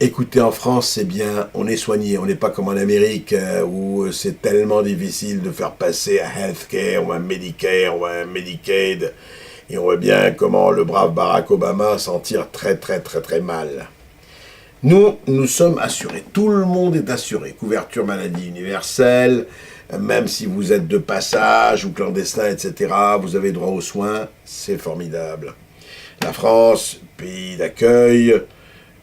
Écoutez, en France, c'est bien, on est soigné. On n'est pas comme en Amérique où c'est tellement difficile de faire passer un healthcare ou un Medicare ou un Medicaid. Et on voit bien comment le brave Barack Obama s'en tire très très très très mal. Nous sommes assurés. Tout le monde est assuré. Couverture maladie universelle, même si vous êtes de passage ou clandestin, etc., vous avez droit aux soins. C'est formidable. La France, pays d'accueil,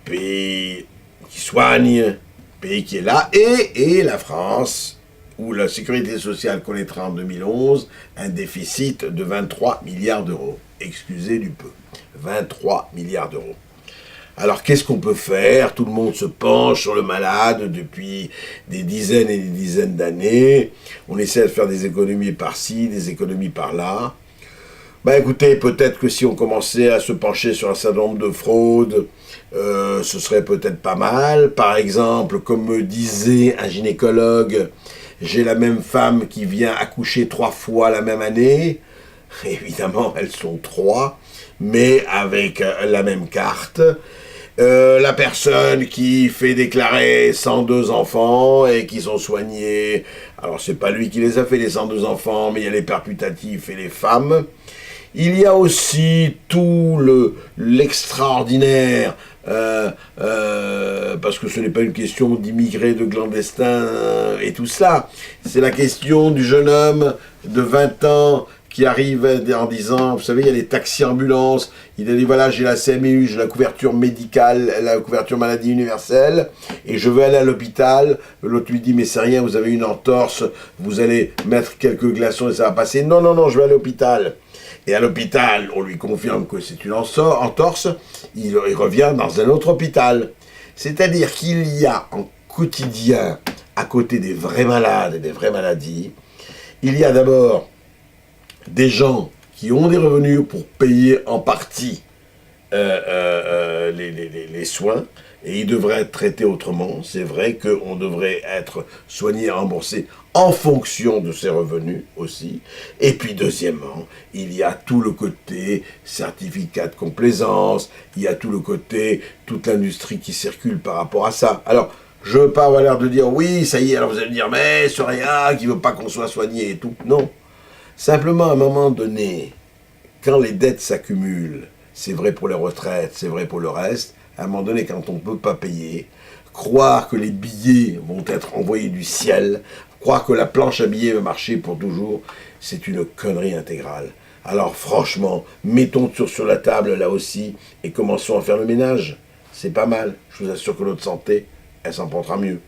pays qui soigne, pays qui est là, et la France, où la sécurité sociale connaîtra en 2011 un déficit de 23 milliards d'euros. Excusez du peu. 23 milliards d'euros. Alors qu'est-ce qu'on peut faire? Tout le monde se penche sur le malade depuis des dizaines et des dizaines d'années. On essaie de faire des économies par-ci, des économies par-là. Ben écoutez, peut-être que si on commençait à se pencher sur un certain nombre de fraudes, ce serait peut-être pas mal. Par exemple, comme me disait un gynécologue, j'ai la même femme qui vient accoucher 3 fois la même année. Évidemment, elles sont 3, mais avec la même carte. La personne qui fait déclarer 102 enfants et qui sont soignés, alors c'est pas lui qui les a fait les 102 enfants, mais il y a les pères putatifs et les femmes. Il y a aussi tout l'extraordinaire, parce que ce n'est pas une question d'immigrés, de clandestins et tout cela. C'est la question du jeune homme de 20 ans qui arrive en disant, vous savez, il y a les taxis-ambulances, il a dit, voilà, j'ai la CMU, j'ai la couverture médicale, la couverture maladie universelle, et je veux aller à l'hôpital. L'autre lui dit, mais c'est rien, vous avez une entorse, vous allez mettre quelques glaçons et ça va passer. Non, non, non, je vais à l'hôpital. Et à l'hôpital, on lui confirme que c'est une entorse, il revient dans un autre hôpital. C'est-à-dire qu'il y a en quotidien, à côté des vrais malades et des vraies maladies, il y a d'abord des gens qui ont des revenus pour payer en partie les soins, et ils devraient être traités autrement. C'est vrai qu'on devrait être soigné et remboursé en fonction de ses revenus aussi. Et puis deuxièmement, il y a tout le côté certificat de complaisance, il y a tout le côté, toute l'industrie qui circule par rapport à ça. Alors, je veux pas avoir l'air de dire, oui, ça y est, alors vous allez me dire, mais c'est rien, qui veut pas qu'on soit soigné et tout. Non. Simplement, à un moment donné, quand les dettes s'accumulent, c'est vrai pour les retraites, c'est vrai pour le reste, à un moment donné, quand on ne peut pas payer, croire que les billets vont être envoyés du ciel, croire que la planche à billets va marcher pour toujours, c'est une connerie intégrale. Alors franchement, mettons tout sur la table là aussi et commençons à faire le ménage. C'est pas mal, je vous assure que notre santé, elle s'en portera mieux.